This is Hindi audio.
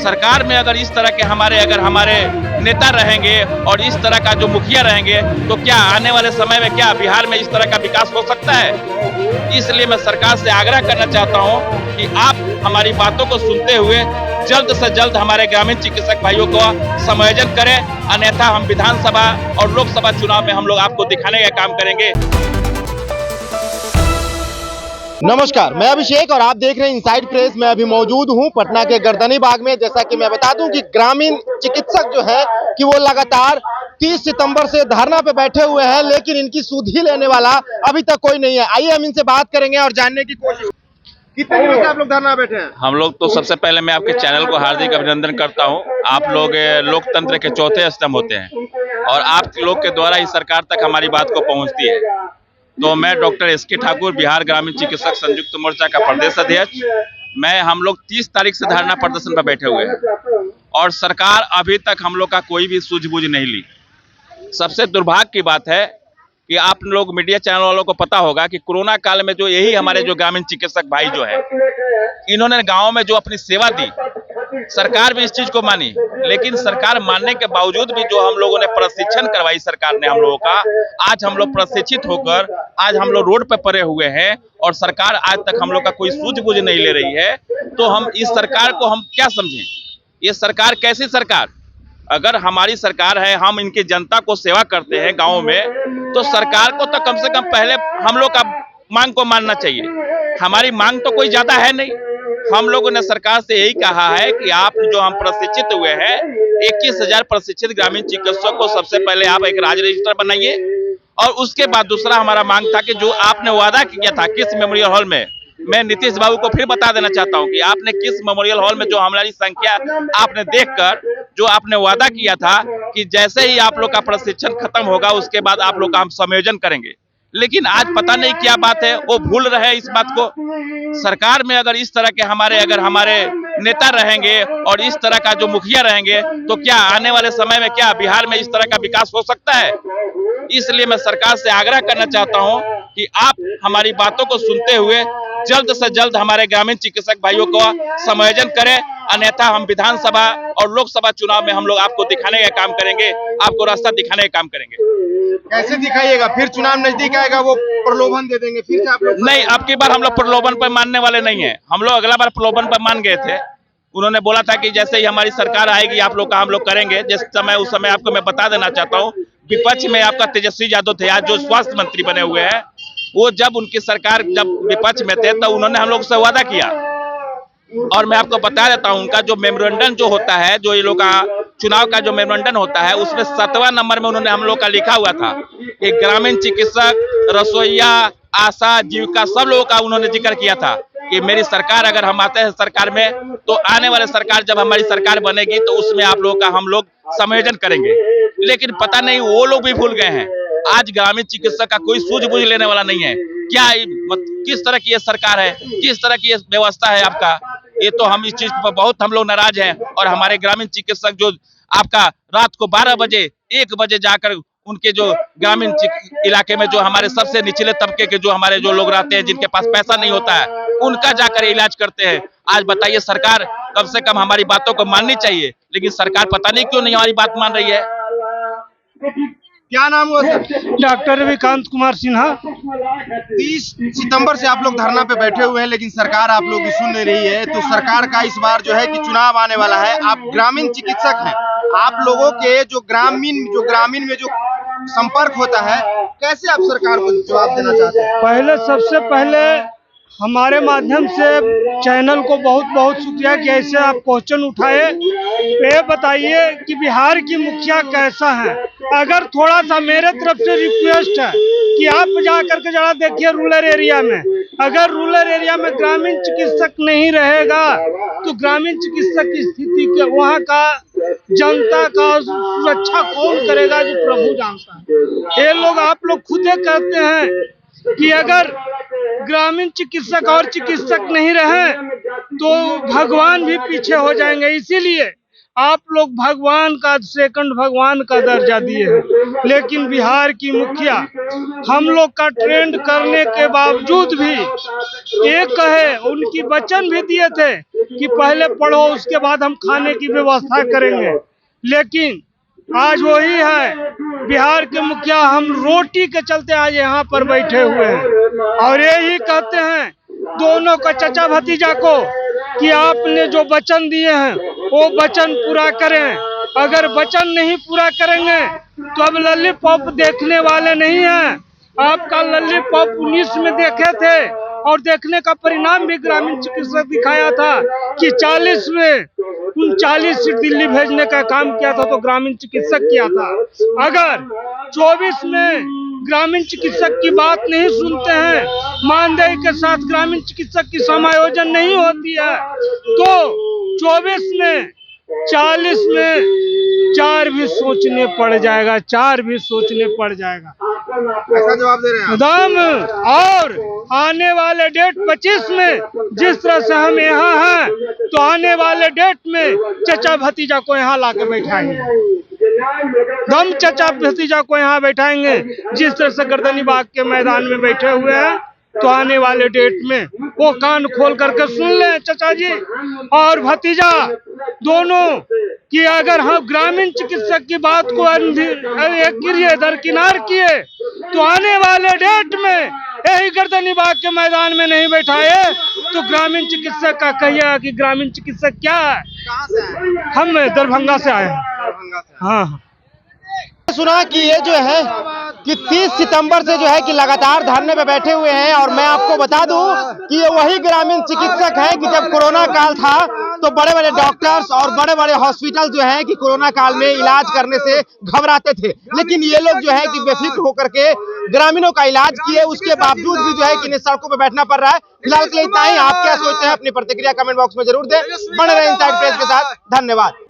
सरकार में अगर इस तरह के हमारे नेता रहेंगे और इस तरह का जो मुखिया रहेंगे तो क्या आने वाले समय में क्या बिहार में इस तरह का विकास हो सकता है। इसलिए मैं सरकार से आग्रह करना चाहता हूं कि आप हमारी बातों को सुनते हुए जल्द से जल्द हमारे ग्रामीण चिकित्सक भाइयों को समायोजन करें, अन्यथा हम विधानसभा और लोकसभा चुनाव में हम लोग आपको दिखाने का काम करेंगे। नमस्कार, मैं अभिषेक और आप देख रहे हैं इनसाइड प्रेस। मैं अभी मौजूद हूं पटना के गर्दनी बाग में। जैसा कि मैं बता दूं कि ग्रामीण चिकित्सक जो है कि वो लगातार 30 सितंबर से धरना पे बैठे हुए हैं, लेकिन इनकी सुधि लेने वाला अभी तक कोई नहीं है। आइए हम इनसे बात करेंगे और जानने की कोशिश। कितने दिनों से आप लोग धरना बैठे हैं? हम लोग तो सबसे पहले मैं आपके चैनल को हार्दिक अभिनंदन करता हूं। आप लोग लोकतंत्र के चौथे स्तंभ होते हैं और आप लोग के द्वारा ही सरकार तक हमारी बात को पहुंचती है। तो मैं डॉक्टर एसके ठाकुर, बिहार ग्रामीण चिकित्सक संयुक्त मोर्चा का प्रदेश अध्यक्ष, हम लोग 30 तारीख से धरना प्रदर्शन पर बैठे हुए हैं और सरकार अभी तक हम लोग का कोई भी सूझबूझ नहीं ली। सबसे दुर्भाग्य की बात है कि आप लोग मीडिया चैनल वालों को पता होगा कि कोरोना काल में जो यही हमारे जो ग्रामीण चिकित्सक भाई जो है, इन्होंने गाँव में जो अपनी सेवा दी, सरकार भी इस चीज को मानी, लेकिन सरकार मानने के बावजूद भी जो हम लोगों ने प्रशिक्षण करवाई सरकार ने हम लोगों का, आज हम लोग प्रशिक्षित होकर आज हम लोग रोड पे पड़े हुए हैं और सरकार आज तक हम लोग का कोई सूझबूझ नहीं ले रही है। तो हम इस सरकार को हम क्या समझें? ये सरकार कैसी सरकार? अगर हमारी सरकार है, हम इनकी जनता को सेवा करते हैं गाँव में, तो सरकार को तो कम से कम पहले हम लोग का मांग को मानना चाहिए। हमारी मांग तो कोई ज्यादा है नहीं। हम लोगों ने सरकार से यही कहा है कि आप जो हम प्रशिक्षित हुए हैं 21,000 प्रशिक्षित ग्रामीण चिकित्सक को सबसे पहले आप एक राज्य रजिस्टर बनाइए और उसके बाद दूसरा हमारा मांग था कि जो आपने वादा किया था किस मेमोरियल हॉल में, मैं नीतीश बाबू को फिर बता देना चाहता हूं कि आपने किस मेमोरियल हॉल में जो हमारी संख्या आपने देखकर जो आपने वादा किया था कि जैसे ही आप लोग का प्रशिक्षण खत्म होगा उसके बाद आप लोग का हम संयोजन करेंगे, लेकिन आज पता नहीं क्या बात है, वो भूल रहे हैं इस बात को। सरकार में अगर इस तरह के हमारे नेता रहेंगे और इस तरह का जो मुखिया रहेंगे तो क्या आने वाले समय में क्या बिहार में इस तरह का विकास हो सकता है। इसलिए मैं सरकार से आग्रह करना चाहता हूं कि आप हमारी बातों को सुनते हुए जल्द से जल्द हमारे ग्रामीण चिकित्सक भाइयों को समायोजन करें, अन्यथा हम विधानसभा और लोकसभा चुनाव में हम लोग आपको दिखाने का काम करेंगे, आपको रास्ता दिखाने का काम करेंगे। कैसे दिखाइएगा? फिर चुनाव नजदीक आएगा, वो प्रलोभन दे देंगे फिर से आप लोग? नहीं, अब की बार हम लोग प्रलोभन पर मानने वाले नहीं है। हम लोग अगला बार प्रलोभन पर मान गए थे। उन्होंने बोला था कि जैसे ही हमारी सरकार आएगी आप लोग का हम लोग करेंगे। जिस समय उस समय आपको मैं बता देना चाहता हूँ, विपक्ष में आपका तेजस्वी यादव थे, आज जो स्वास्थ्य मंत्री बने हुए हैं, वो जब उनकी सरकार जब विपक्ष में थे तो उन्होंने हम लोग से वादा किया और मैं आपको बता देता हूं उनका जो मेमोरेंडम जो होता है, जो ये लोग का चुनाव का जो मेमोरेंडम होता है, उसमें 7वां नंबर में उन्होंने हम लोग का लिखा हुआ था कि ग्रामीण चिकित्सक, रसोईया, आशा, जीविका सब लोगों का उन्होंने जिक्र किया था कि मेरी सरकार अगर हम आते हैं सरकार में तो आने वाले सरकार जब हमारी सरकार बनेगी तो उसमें आप लोगों का हम लोग समायोजन करेंगे। लेकिन पता नहीं वो लोग भी भूल गए हैं। आज ग्रामीण चिकित्सक का कोई सूझबूझ लेने वाला नहीं है। क्या किस तरह की ये सरकार है, किस तरह की ये व्यवस्था है आपका? ये तो हम इस चीज पर बहुत हम लोग नाराज हैं और हमारे ग्रामीण चिकित्सक जो आपका रात को 12 बजे 1 बजे जाकर उनके जो ग्रामीण इलाके में जो हमारे सबसे निचले तबके के जो हमारे जो लोग रहते हैं, जिनके पास पैसा नहीं होता है, उनका जाकर इलाज करते हैं। आज बताइए, सरकार कम से कम हमारी बातों को माननी चाहिए, लेकिन सरकार पता नहीं क्यों नहीं हमारी बात मान रही है। क्या नाम हुआ सर? डॉक्टर विकांत कुमार सिन्हा। 30 सितंबर से आप लोग धरना पे बैठे हुए हैं, लेकिन सरकार आप लोग की सुन नहीं रही है। तो सरकार का इस बार जो है कि चुनाव आने वाला है, आप ग्रामीण चिकित्सक हैं, आप लोगों के जो ग्रामीण में जो संपर्क होता है, कैसे आप सरकार को जवाब देना चाहते हैं? पहले सबसे पहले हमारे माध्यम से चैनल को बहुत बहुत शुक्रिया कि ऐसे आप क्वेश्चन उठाए। ये बताइए कि बिहार की मुखिया कैसा है। अगर थोड़ा सा मेरे तरफ से रिक्वेस्ट है कि आप जाकर के जरा देखिए रूरल एरिया में, अगर रूरल एरिया में ग्रामीण चिकित्सक नहीं रहेगा तो ग्रामीण चिकित्सक की स्थिति के वहाँ का जनता का सुरक्षा कौन करेगा, जो प्रभु जानता है। ये लोग आप लोग खुद कहते हैं कि अगर ग्रामीण चिकित्सक और चिकित्सक नहीं रहे तो भगवान भी पीछे हो जाएंगे। इसीलिए आप लोग भगवान का सेकंड भगवान का दर्जा दिए हैं, लेकिन बिहार की मुखिया हम लोग का ट्रेंड करने के बावजूद भी एक है, उनकी वचन भी दिए थे कि पहले पढ़ो उसके बाद हम खाने की व्यवस्था करेंगे, लेकिन आज वही है बिहार के मुखिया हम रोटी के चलते आज यहाँ पर बैठे हुए हैं और यही कहते हैं दोनों का चचा भतीजा को कि आपने जो वचन दिए हैं वो वचन पूरा करें। अगर वचन नहीं पूरा करेंगे तो अब लॉलीपॉप देखने वाले नहीं हैं। आपका लॉलीपॉप 19 में देखे थे और देखने का परिणाम भी ग्रामीण चिकित्सक दिखाया था कि 40 में 39 सीट दिल्ली भेजने का काम किया था तो ग्रामीण चिकित्सक किया था। अगर 24 में ग्रामीण चिकित्सक की बात नहीं सुनते हैं, मानदेय के साथ ग्रामीण चिकित्सक की समायोजन नहीं होती है, तो 24 में 40 में 4 भी सोचने पड़ जाएगा, 4 भी सोचने पड़ जाएगा। ऐसा जवाब दे रहे हैं आप? एकदम। और आने वाले डेट 25 में जिस तरह से हम यहाँ हैं तो आने वाले डेट में चचा भतीजा को यहाँ लाके बैठाएंगे, दम चचा भतीजा को यहाँ बैठाएंगे। जिस तरह से गर्दनी बाग के मैदान में बैठे हुए हैं तो आने वाले डेट में वो कान खोल करके सुन ले चचा जी और भतीजा दोनों कि अगर हम ग्रामीण चिकित्सक की बात को दरकिनार किए तो आने वाले डेट में यही गर्दनी बाग के मैदान में नहीं बैठाए तो ग्रामीण चिकित्सक का कहिएगा कि ग्रामीण चिकित्सक क्या है। कहाँ से आए? हम दरभंगा से आए हैं। दरभंगा से। हाँ, सुना कि ये जो है कि 30 सितंबर से जो है कि लगातार धरने पे बैठे हुए हैं और मैं आपको बता दूं कि ये वही ग्रामीण चिकित्सक है कि जब कोरोना काल था तो बड़े बड़े डॉक्टर्स और बड़े बड़े हॉस्पिटल जो है कि कोरोना काल में इलाज करने से घबराते थे, लेकिन ये लोग जो है कि बेफिक्र होकर के ग्रामीणों का इलाज किए, उसके बावजूद भी जो है कि इन्हें सड़कों पे बैठना पड़ रहा है। फिलहाल के लिए इतना ही। आप क्या सोचते हैं अपनी प्रतिक्रिया कमेंट बॉक्स में जरूर दें। बने रहे इनसाइड प्रेस के साथ। धन्यवाद।